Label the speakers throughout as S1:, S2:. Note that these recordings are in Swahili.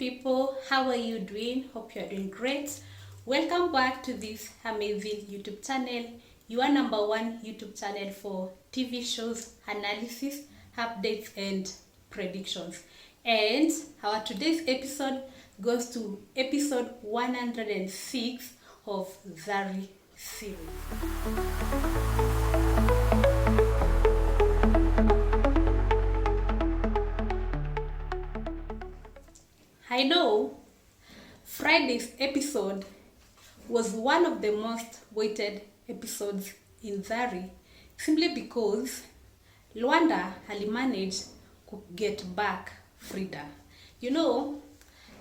S1: people, how are you doing? Hope you are doing great. Welcome back to this amazing YouTube channel, your number one YouTube channel for TV shows, analysis, updates and predictions. And our today's episode goes to episode 106 of Zari series. I know Friday's episode was one of the most waited episodes in Zari simply because Luanda had managed to get back Frida. You know,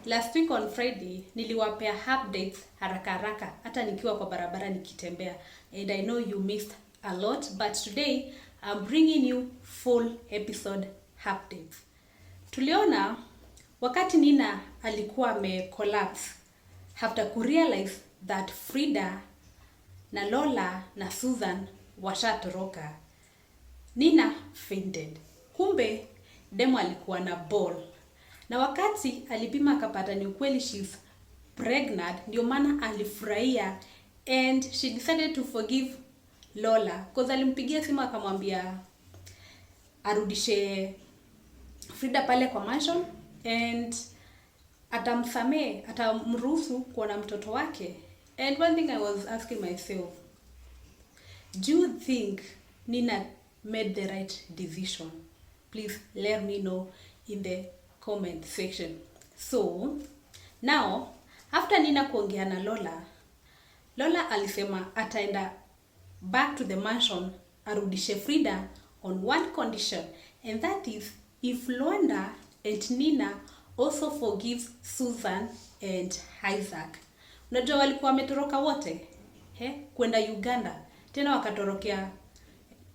S1: last week on Friday niliwapea updates haraka hata nikiwa kwa barabara nikitembea, and I know you missed a lot, but today I'm bringing you full episode updates. Tuliona wakati Nina alikuwa collapse after kurealize that Frida na Lola na Susan washatoroka, Nina fainted. Kumbe demo alikuwa na ball, na wakati alipima akapata ni ukweli she's pregnant, ndio maana alifurahia and she decided to forgive Lola because alimpigia simu akamwambia arudishe Frida pale kwa mansion and atamsamee, atamruhusu kuona mtoto wake. And one thing I was asking myself, do you think Nina made the right decision? Please let me know in the comment section. So now after Nina kuongea na Lola alisema ataenda back to the mansion arudishe Frida on one condition, and that is if Luanda and Nina also forgives Susan and Isaac. Unajua walikuwa wametoroka wote kwenda Uganda, tena wakatorokea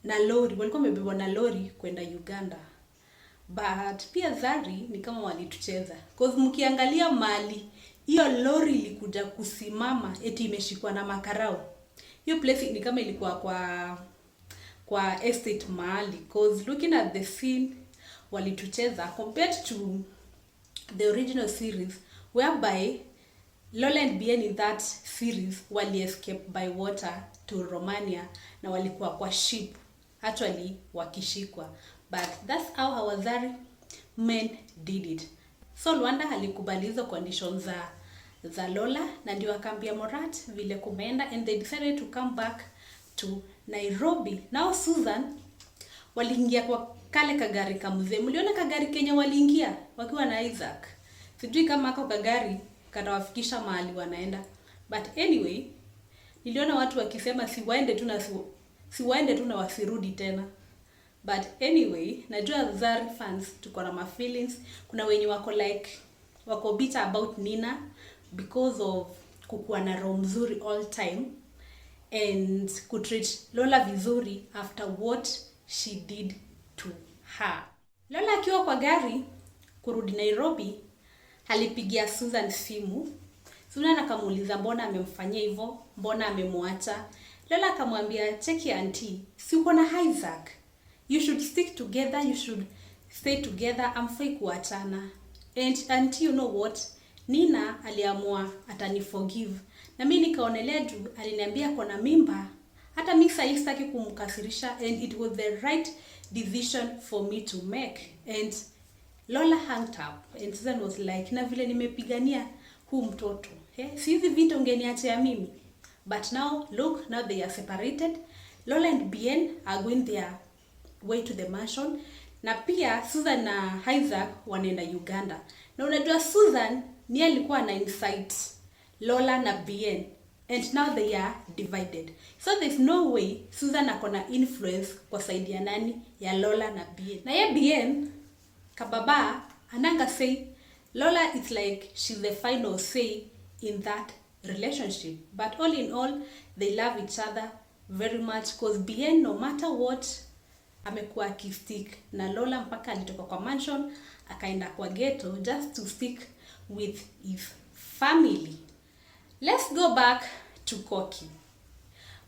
S1: na lori, walikuwa wamebebwa na lori kwenda Uganda. But pia Zari ni kama walitucheza, cause mkiangalia mali hiyo lori ilikuja kusimama eti imeshikwa na makarao. Hiyo place ni kama ilikuwa kwa estate mahali, cause looking at the scene walitucheza compared to the original series whereby Lola and Bien in that series wali escape by water to Romania na walikuwa kwa ship actually wakishikwa, but that's how our Zari men did it. So Luanda alikubali hizo conditions za Lola na ndio akaambia Morat vile kumeenda, and they decided to come back to Nairobi. Now Susan waliingia kwa kale kagari kamzee. Mliona kagari Kenya waliingia wakiwa na Isaac? Sijui kama ako kagari katawafikisha mahali wanaenda, but anyway niliona watu wakisema siwaende tu na wasirudi tena. But anyway, najua Zari fans tuko na feelings. Kuna wenye wako bitter about Nina because of kukuwa na roho mzuri all time and kutreat Lola vizuri after what she did to her. Lola akiwa kwa gari kurudi Nairobi alipigia Susan simu. Susan akamuuliza mbona amemfanyia hivyo, mbona amemwacha. Lola akamwambia cheki auntie, si uko na Isaac, you should stick together, you should stay together, amfai kuachana. And auntie, you know what, Nina aliamua atani forgive, na mimi nikaonelea juu aliniambia kona mimba, hata mimi sitaki kumkasirisha, and it was the right decision for me to make. And Lola hung up and Susan was like, na vile nimepigania huu mtoto, si hivi vitu ungeniachia mimi. But now look, now they are separated. Lola and Bien are going their way to the mansion, na pia Susan na Isaac wanaenda Uganda. Na unajua Susan ni alikuwa na insight Lola na Bien, and now they are divided. So there's no way Susan akona influence kwa side ya nani, ya Lola na Bien. Na ya Bien kababa ananga say Lola is like she's the final say in that relationship, but all in all they love each other very much, cause Bien no matter what amekuwa akistick na Lola mpaka alitoka kwa mansion akaenda kwa ghetto just to stick with his family. Let's go back to Koki.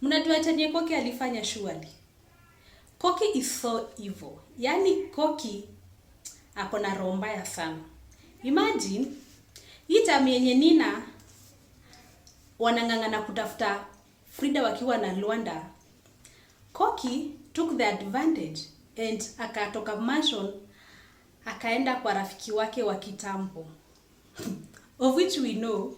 S1: Mnajua chenye Koki alifanya surely? Koki is so evil. Yani Koki akona roho mbaya sana. Imagine Hii time yenye Nina wanang'ang'ana kutafuta Frida wakiwa na Luanda, Koki took the advantage and akatoka mansion akaenda kwa rafiki wake wa kitambo of which we know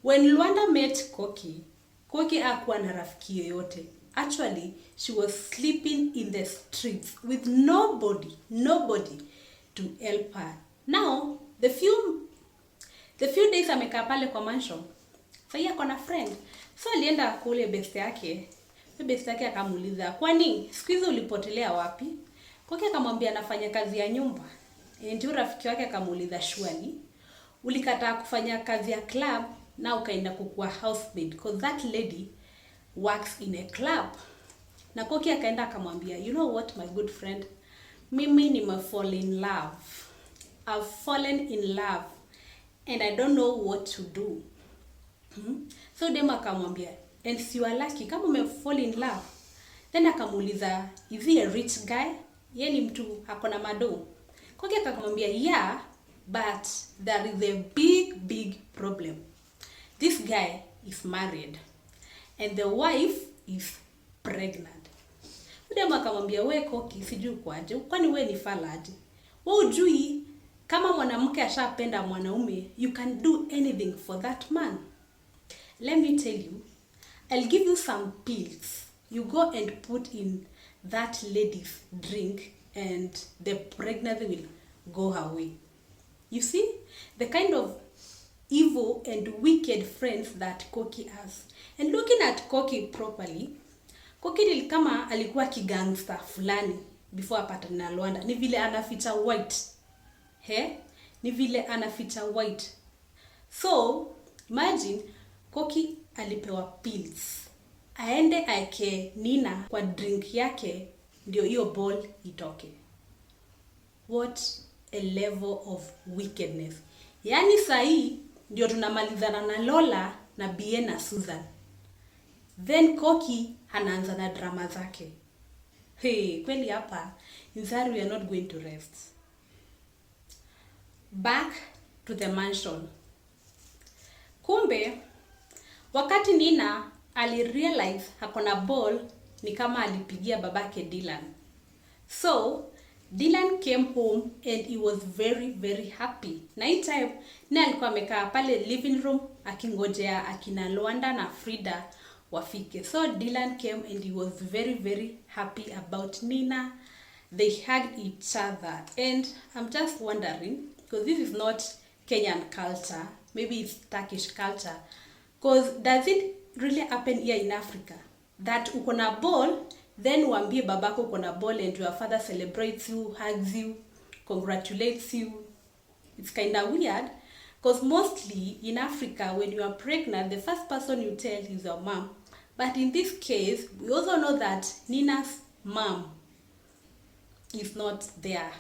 S1: when Luanda met Koki, Koki hakuwa na rafiki yoyote. Actually, she was sleeping in the streets with nobody to help her. Now, the few days amekaa pale kwa mansion, sasa ako na friend. So alienda kule best yake. So best yake akamuuliza, "Kwani siku hizo ulipotelea wapi?" Koki akamwambia anafanya kazi ya nyumba. Ndio rafiki wake akamuuliza, "Surely ulikataa kufanya kazi ya club na ukaenda kukua housemaid because that lady works in a club." Na Koki akaenda akamwambia, "You know what my good friend, mimi nimefall in love. I've fallen in love and I don't know what to do." So dem akamwambia, "And you are lucky kama umefall in love." Then akamuuliza, "Is he a rich guy?" Yeye ni mtu akona mado. Koki akamwambia, "Yeah, but there is a big problem. This guy is married and the wife is pregnant." Dem akamwambia, "We Koki, sijui kwaje, kwani we ni falaje? Wewe ujui kama mwanamke ashapenda mwanaume, you can do anything for that man. Let me tell you, I'll give you some pills. You go and put in that lady's drink and the pregnancy will go away." You see the kind of evil and wicked friends that Koki has. And looking at Koki properly, Koki ni kama alikuwa kigangster fulani before apatane na Luanda. Ni vile anaficha white. Ni vile anaficha white. So, imagine Koki alipewa pills. Aende aeke Nina kwa drink yake ndio hiyo ball itoke. What a level of wickedness. Yani sahi ndio tunamalizana na Lola na Bien na Susan. Then Koki anaanza na drama zake. Kweli hapa, inside we are not going to rest. Back to the mansion. Kumbe, wakati Nina alirealize hakona ball ni kama alipigia babake Dylan. So, Dylan came home and he was very happy. Na hii time, Nina alikuwa amekaa pale living room akingojea akina Luanda na Frida wafike. So Dylan came and he was very happy about Nina. They hugged each other. And I'm just wondering, because this is not Kenyan culture, maybe it's Turkish culture, because does it really happen here in Africa that uko na ball, then uambie babako uko na ball and your father celebrates you, hugs you, congratulates you? It's kind of weird, because mostly in Africa, when you are pregnant, the first person you tell is your mom. But in this case, we also know that Nina's mom is not there.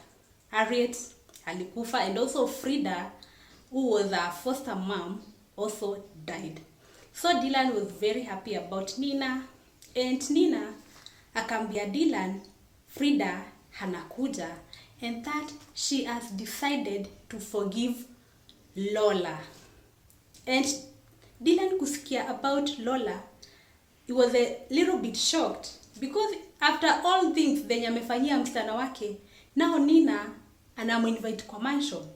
S1: Harriet alikufa, and also Frida, who was her foster mom, also died. So Dylan was very happy about Nina, and Nina akambia Dylan Frida hanakuja, and that she has decided to forgive Lola. And Dylan kusikia about Lola, he was a little bit shocked, because after all things venye amefanyia msichana wake, now Nina anamuinvite kwa mansion.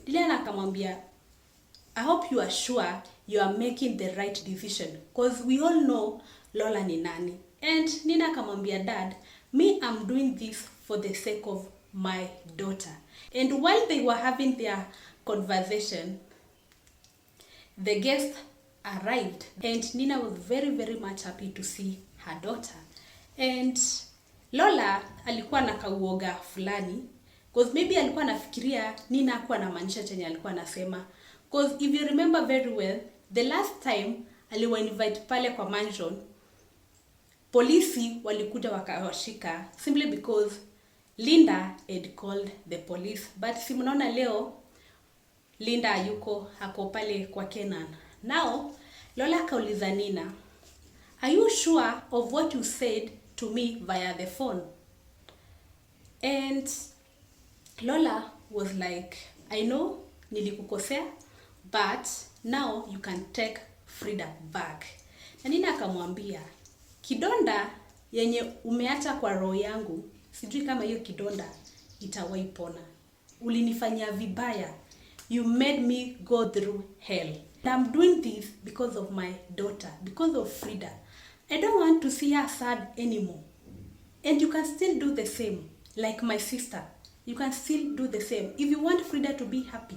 S1: Dylan akamwambia, "I hope you are sure you are making the right decision, because we all know Lola ni nani." And Nina akamwambia, "Dad, me I'm doing this for the sake of my daughter." And while they were having their conversation, the guests arrived, and Nina was very much happy to see her daughter. And Lola alikuwa na kauoga fulani, because maybe alikuwa nafikiria Nina hakuwa anamaanisha chenye alikuwa anasema. Because if you remember very well, the last time aliwa invite pale kwa mansion, polisi walikuja wakawashika simply because Linda had called the police. But si mnaona leo Linda yuko hako pale kwa Kenan. Now Lola kauliza Nina, "Are you sure of what you said to me via the phone?" And Lola was like, "I know nilikukosea, but now you can take Frida back. Na Nina akamwambia, kidonda yenye umeacha kwa roho yangu, sijui kama hiyo kidonda itawahi pona. Ulinifanyia vibaya. You made me go through hell. I'm doing this because of my daughter, because of Frida. I don't want to see her sad anymore. And you can still do the same, like my sister. You can still do the same. If you want Frida to be happy,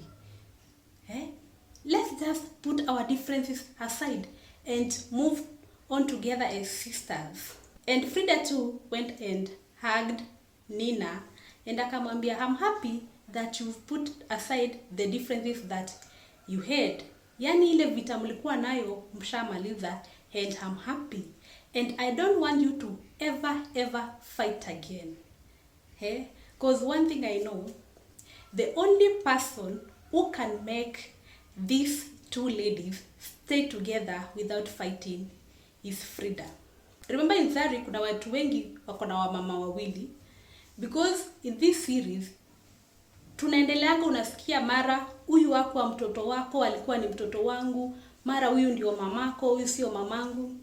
S1: let's just put our differences aside and move on together as sisters. And Frida too went and hugged Nina and akamwambia, I'm happy that you've put aside the differences that you had. Yani ile vita mlikuwa nayo mshamaliza, and I'm happy. And I don't want you to ever fight again. Because one thing I know, the only person who can make these two ladies stay together without fighting is Frida. Remember in Zari kuna watu wengi wako na wamama wawili, because in this series tunaendeleanga unasikia mara huyu wako wa mtoto wako alikuwa ni mtoto wangu, mara huyu ndio mamako, huyu sio mamangu.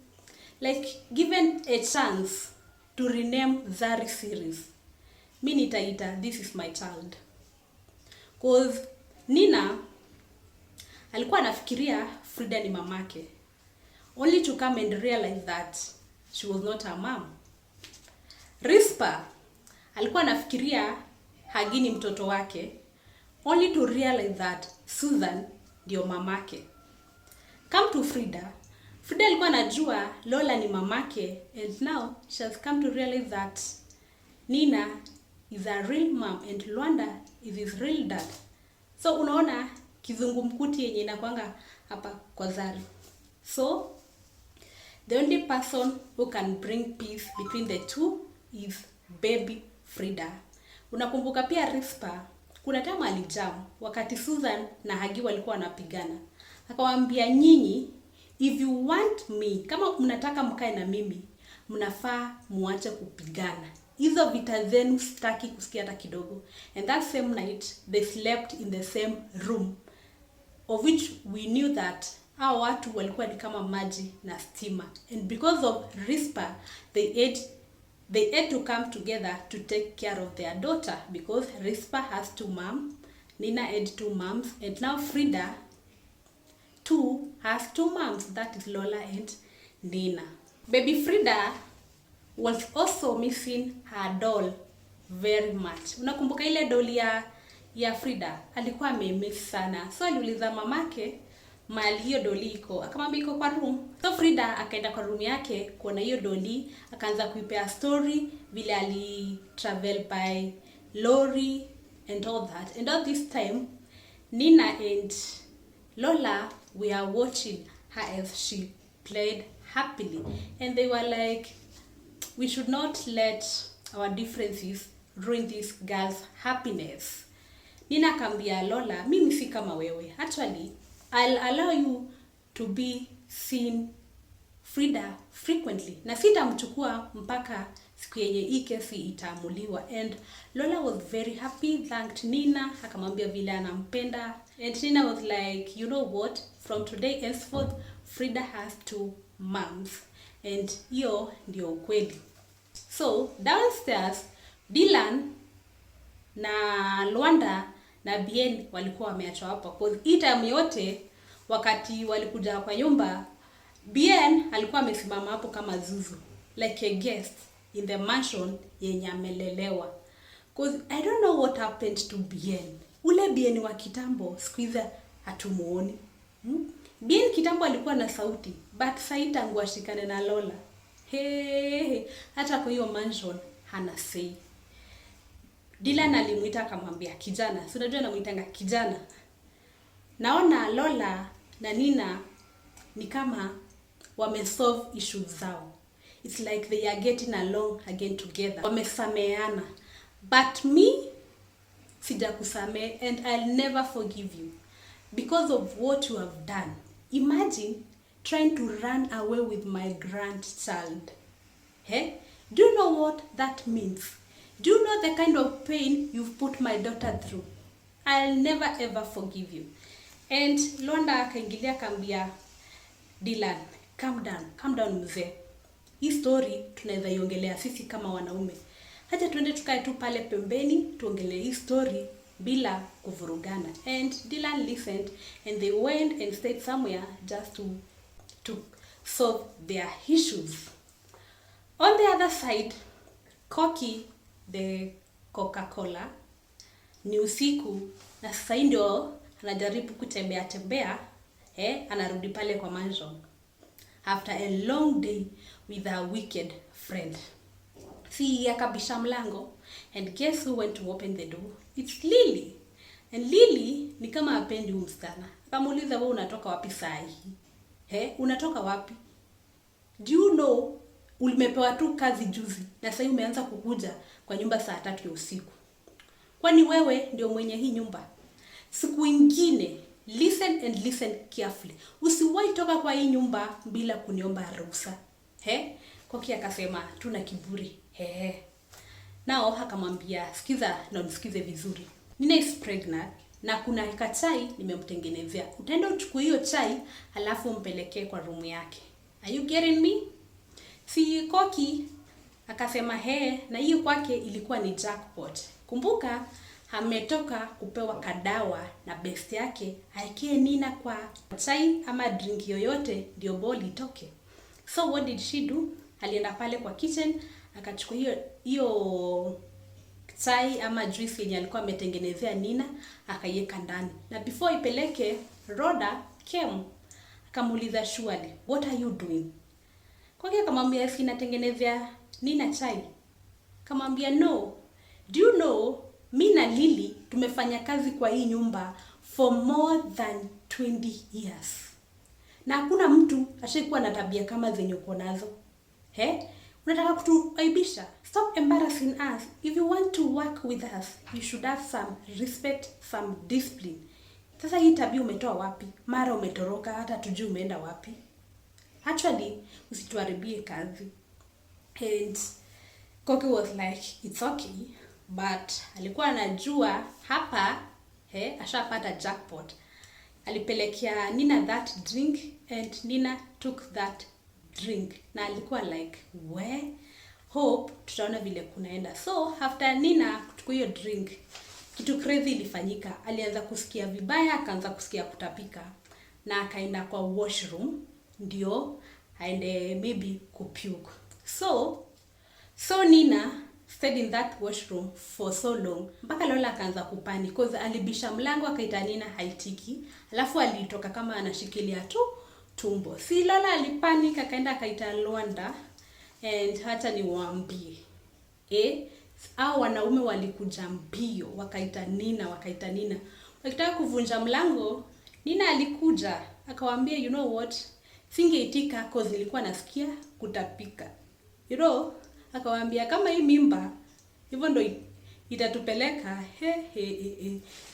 S1: Like given a chance to rename Zari series, mimi nitaita This Is My Child. Cause Nina alikuwa anafikiria Frida ni mamake, only to come and realize that she was not her mom. Rispa alikuwa anafikiria Hagi ni mtoto wake, only to realize that Susan ndio mamake. Come to Frida. Frida alikuwa anajua Lola ni mamake, and now she has come to realize that Nina is a real mom and Luanda is his real dad. So unaona kizungumkuti yenye inakwanga hapa kwa Zari. So the only person who can bring peace between the two is baby Frida. Unakumbuka pia Rispa, kuna time alijam wakati Susan na Hagi walikuwa wanapigana. Akawaambia, nyinyi, if you want me, kama mnataka mkae na mimi, mnafaa muache kupigana. Hizo vita zenu sitaki kusikia hata kidogo. And that same night they slept in the same room, of which we knew that hao watu walikuwa ni kama maji na stima. And because of Rispa, they had to come together to take care of their daughter, because Rispa has two moms, Nina had two moms, and now Frida too has two moms, that is Lola and Nina. Baby Frida was also missing her doll very much. Unakumbuka ile doll ya Frida? Alikuwa amemiss sana. So aliuliza mamake mahali hiyo doli iko, akamwambia iko kwa room. So Frida akaenda kwa room yake kuona hiyo doli, akaanza kuipea story vile ali travel by lorry and all that. And all this time Nina and Lola were watching her as she played happily, and they were like, we should not let our differences ruin this girl's happiness. Nina akambia Lola, mimi si kama wewe. Actually, I'll allow you to be seen Frida frequently. Na sitamchukua mpaka siku yenye hii kesi itaamuliwa. And Lola was very happy, thanked Nina, akamwambia vile anampenda. And Nina was like, you know what? From today henceforth, Frida has two moms. And hiyo ndio ukweli. So, downstairs, Dylan na Luanda na Bien walikuwa wameachwa hapa. Because hii time yote wakati walikuja kwa nyumba, Bien alikuwa amesimama hapo kama zuzu, like a guest in the mansion yenye amelelewa. Because I don't know what happened to Bien. Ule Bien wa kitambo sikuiza hatumuoni. Bien kitambo alikuwa na sauti, but sasa tangu ashikane na Lola, hata kwa hiyo mansion hana say. Dylan alimuita akamwambia kijana. Si unajua anamuitanga kijana. Naona Lola na Nina ni kama wamesolve issues zao. It's like they are getting along again together. Wamesameana. But me, sijakusamea, and I'll never forgive you because of what you have done. Imagine trying to run away with my grandchild. Do you know what that means? Do you know the kind of pain you've put my daughter through? I'll never ever forgive you. And Lwanda akaingilia akambia Dylan, calm down mzee. Hii story tunaweza iongelea sisi kama wanaume. Acha tuende tukae tu pale pembeni tuongelee hii story bila kuvurugana. And Dylan listened and they went and stayed somewhere just to solve their issues. On the other side, Koki the Coca-Cola ni usiku na sasa ndio anajaribu kutembea anarudi pale kwa mansion after a long day with a wicked friend. See, akabisha mlango and guess who went to open the door? It's Lily. And Lily ni kama hapendi huyu msichana. Akamuuliza, wewe unatoka wapi saa hii? Unatoka wapi? Do you know ulimepewa tu kazi juzi na sasa umeanza kukuja kwa nyumba saa 3 ya usiku? Kwani wewe ndio mwenye hii nyumba? Siku ingine, listen and listen carefully. Usiwahi toka kwa hii nyumba bila kuniomba ruhusa. Koki akasema tuna kiburi. Nao akamwambia, sikiza na unisikize vizuri. Nina is pregnant na kuna kachai nimemtengenezea. Utaenda uchukue hiyo chai alafu umpelekee kwa room yake. Are you getting me? Si Koki akasema na hiyo kwake ilikuwa ni jackpot. Kumbuka ametoka kupewa kadawa na best yake aikie Nina kwa chai ama drink yoyote ndio ball itoke. So what did she do? Alienda pale kwa kitchen akachukua hiyo chai ama juice yenye alikuwa ametengenezea Nina akaiweka ndani. Na before ipeleke, Rhoda came akamuuliza, surely what are you doing? Koki akamwambia, si natengenezea Nina chai. Akamwambia, no. Do you know mimi na Lily tumefanya kazi kwa hii nyumba for more than 20 years. Na hakuna mtu ashaikuwa na tabia kama zenye uko nazo. Unataka kutuaibisha? Stop embarrassing us. If you want to work with us, you should have some respect, some discipline. Sasa hii tabia umetoa wapi? Mara umetoroka hata tujui umeenda wapi. Actually, usituharibie kazi. And Koki was like, it's okay. But alikuwa anajua hapa ashapata jackpot. Alipelekea Nina that drink and Nina took that drink. Na alikuwa like, hope tutaona vile kunaenda. So after Nina kuchukua hiyo drink, kitu crazy ilifanyika. Alianza kusikia vibaya, akaanza kusikia kutapika. Na akaenda kwa washroom ndio aende maybe kupuke. So Nina stayed in that washroom for so long mpaka Lola akaanza kupani because alibisha mlango akaita Nina haitiki, alafu alitoka kama anashikilia tu tumbo. Si Lola alipanic akaenda akaita Lwanda and hata niwaambie hao wanaume walikuja mbio wakaita Nina wakitaka kuvunja mlango. Nina alikuja akawaambia, you know what, singeitika cause nilikuwa nasikia kutapika. Akawaambia kama hii mimba hivyo ndo itatupeleka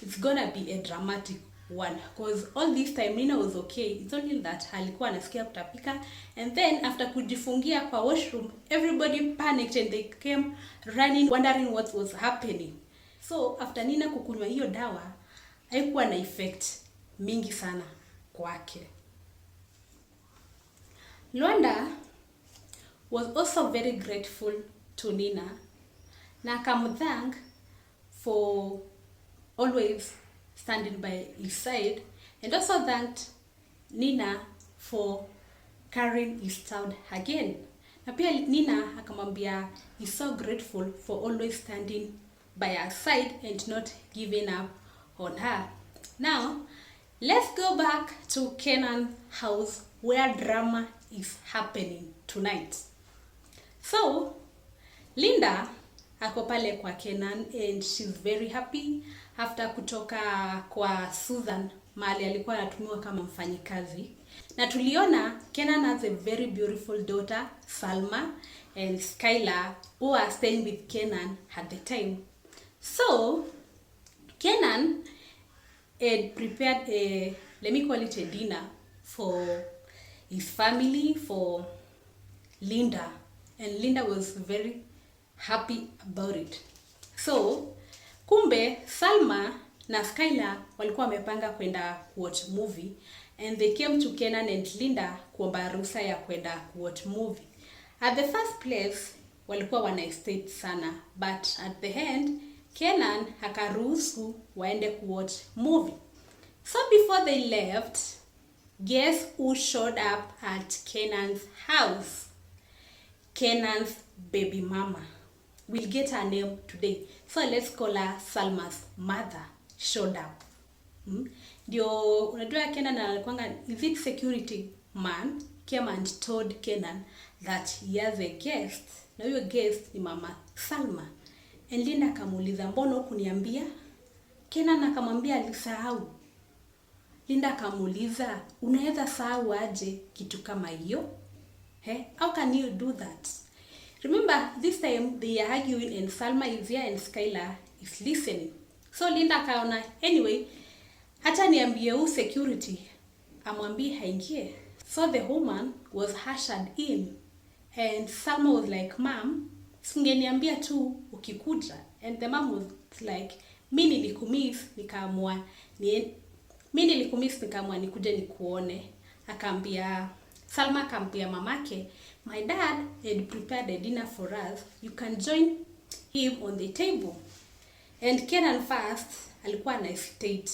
S1: it's gonna be a dramatic one because all this time Nina was okay. It's only that alikuwa anasikia kutapika and then after kujifungia kwa washroom everybody panicked and they came running wondering what was happening. So after Nina kukunywa hiyo dawa haikuwa na effect mingi sana kwake. Lwanda was also very grateful to Nina na akamthank for always standing by his side and also thanked Nina for carrying his child again. Na pia Nina akamwambia he's so grateful for always standing by her side and not giving up on her. Now, let's go back to Kenan's house where drama is happening tonight. So, Linda ako pale kwa Kenan and she's very happy after kutoka kwa Susan mahali alikuwa anatumiwa kama mfanyikazi. Na tuliona Kenan has a very beautiful daughter, Salma, and Skylar, who are staying with Kenan at the time. So, Kenan had prepared a, let me call it a dinner for his family, for Linda. And Linda was very happy about it. So, kumbe Salma na Skylar walikuwa wamepanga kwenda watch movie, and they came to Kenan and Linda kuomba ruhusa ya kwenda watch movie. At the first place walikuwa wanaestate sana, but at the end Kenan akaruhusu waende watch movie. So before they left, guess who showed up at Kenan's house? Kenan's baby mama. We'll get her name today. So let's call her Salma's mother showed up. Ndio unajua Kenan alikuwa is it security man came and told Kenan that he has a guest. Na huyo guest ni mama Salma. And Linda akamuuliza mbona hukuniambia? Kenan akamwambia alisahau. Linda akamuuliza unaweza sahau aje kitu kama hiyo? How can you do that? Remember, this time they are arguing and Salma is here and Skylar is listening. So Linda akaona, anyway, hata niambie huu security, amwambie haingie. So the woman was ushered in and Salma was like, Mom, singeniambia tu ukikuja. And the mom was like, mimi nilikumiss nikaamua nikuje nikuone. Salma akaambia mamake, my dad had prepared a dinner for us. You can join him on the table. And Kenan first alikuwa na hesitate,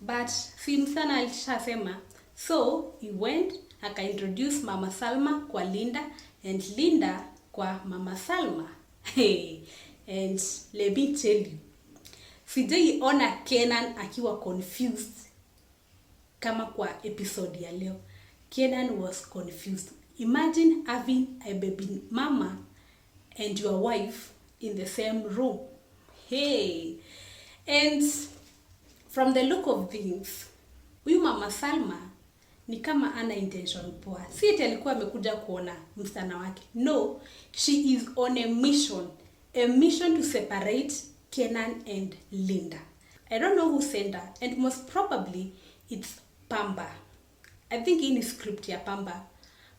S1: but simsana alishasema. So he went akaintroduce mama Salma kwa Linda and Linda kwa mama Salma. And let me tell you, sijaiona Kenan akiwa confused kama kwa episode ya leo. Kenan was confused. Imagine having a baby mama and your wife in the same room. And from the look of things, huyu mama Salma ni kama ana intention poa. Si eti alikuwa amekuja kuona msichana wake. No, she is on a mission. A mission to separate Kenan and Linda. I don't know who sent her, and most probably it's Pamba. I think in script ya Pamba.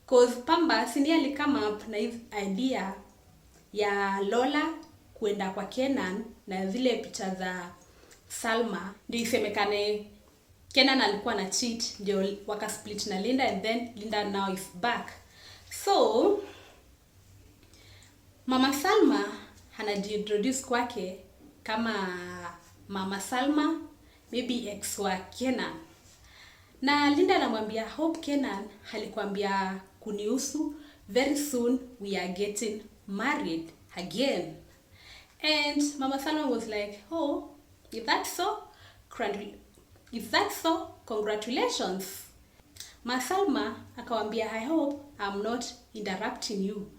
S1: Cause Pamba sindiali come up na idea ya Lola kuenda kwa Kenan na zile picha za Salma. Ndio isemekane Kenan alikuwa na cheat, ndio waka split na Linda, and then Linda now is back. So mama Salma anajiintroduce kwake kama mama Salma, maybe ex wa Kenan. Na Linda anamwambia, hope Kenan alikwambia kunihusu, very soon we are getting married again. And mama Salma was like, oh, if that's so, congratulations. Mama Salma akamwambia, I hope I'm not interrupting you.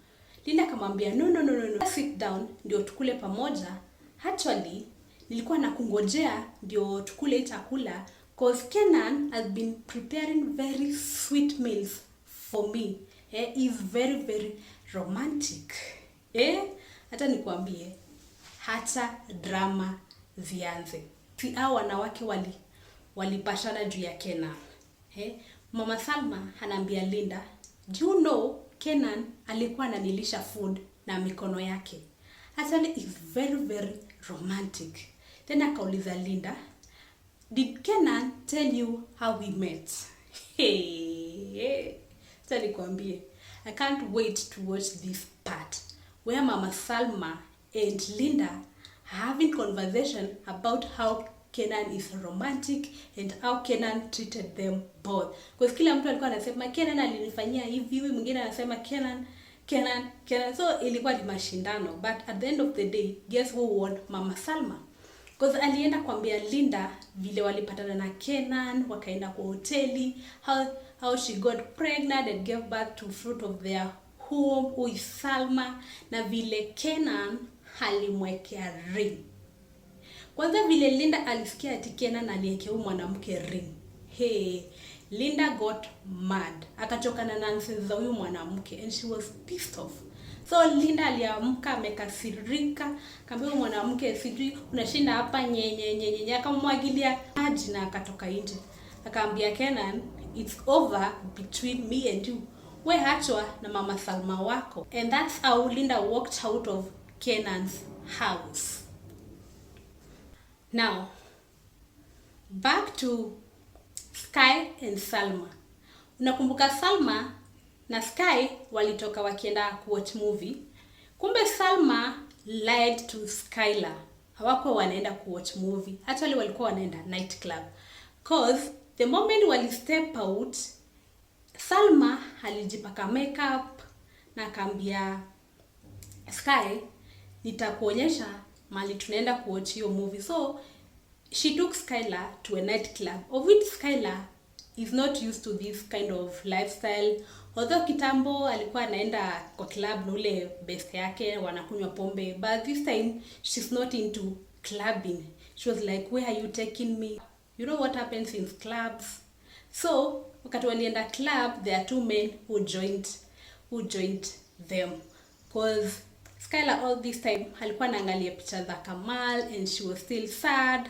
S1: Linda akamwambia, no. Sit down ndio tukule pamoja. Actually, nilikuwa nakungojea ndio tukule chakula, cause Kenan has been preparing very sweet meals for me. He is very, very romantic. Hata nikwambie, hata drama zianze. Si hao wanawake walipashana juu ya Kenan. Mama Salma anaambia Linda, do you know Kenan alikuwa ananilisha food na mikono yake. Actually is very, very romantic. Then akauliza Linda, did Kenan tell you how we met? Sasa nikwambie, I can't wait to watch this part where Mama Salma and Linda are having conversation about how Kenan is romantic and how Kenan treated them both. Because kila mtu alikuwa anasema Kenan alinifanyia hivi, mwingine anasema Kenan. So ilikuwa ni mashindano, but at the end of the day, guess who won? Mama Salma. Because alienda kuambia Linda vile walipatana na Kenan, wakaenda kwa hoteli, how she got pregnant and gave birth to fruit of their womb, who is Salma, na vile Kenan alimwekea ring. Kwanza vile Linda alisikia ati Kenan aliwekea mwanamke ring. Linda got mad. Akachokana na nonsense za huyu mwanamke and she was pissed off. So Linda aliamka amekasirika, akamwambia mwanamke, sijui unashinda hapa nyenye, akamwagilia maji na akatoka nje. Akaambia Kenan, it's over between me and you. We achwa na mama Salma wako. And that's how Linda walked out of Kenan's house. Now, back to Sky and Salma. Unakumbuka Salma na Sky walitoka wakienda kuwatch movie. Kumbe Salma lied to Skylar. Hawakuwa wanaenda kuwatch movie. Actually walikuwa wanaenda night club. Cause the moment wali step out, Salma alijipaka makeup na akaambia Sky, nitakuonyesha mali tunaenda kuwatch hiyo movie. So she took Skylar to a night club, of which Skylar is not used to this kind of lifestyle. Although kitambo alikuwa anaenda kwa club na ule best yake wanakunywa pombe, but this time she's not into clubbing. She was like, where are you taking me? You know what happens in clubs? So wakati walienda club, there are two men who joined them, cause Skylar all this time alikuwa anaangalia picha za Kamal and she was still sad,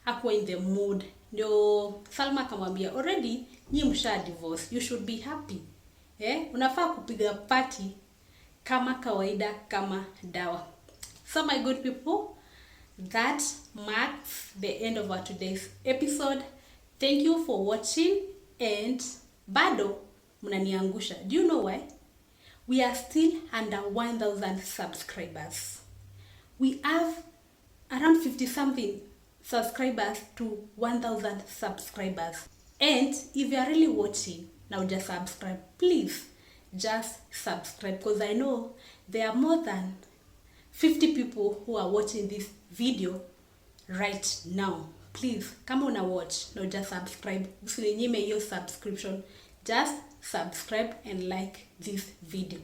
S1: hakuwa in the mood. Ndio Salma akamwambia, already nyi msha divorce, you should be happy. Unafaa kupiga party kama kawaida, kama dawa. So my good people, that marks the end of our today's episode. Thank you for watching, and bado mnaniangusha. Do you know why? We are still under 1,000 subscribers. We have around 50 something subscribers to 1,000 subscribers. And if you are really watching now, just subscribe. Please just subscribe, because I know there are more than 50 people who are watching this video right now. Please, kama una watch, now just subscribe. Usininyime hiyo subscription. Just subscribe and like this video.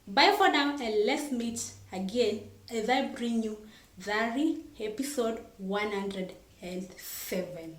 S1: Bye for now, and let's meet again as I bring you Zari episode 107.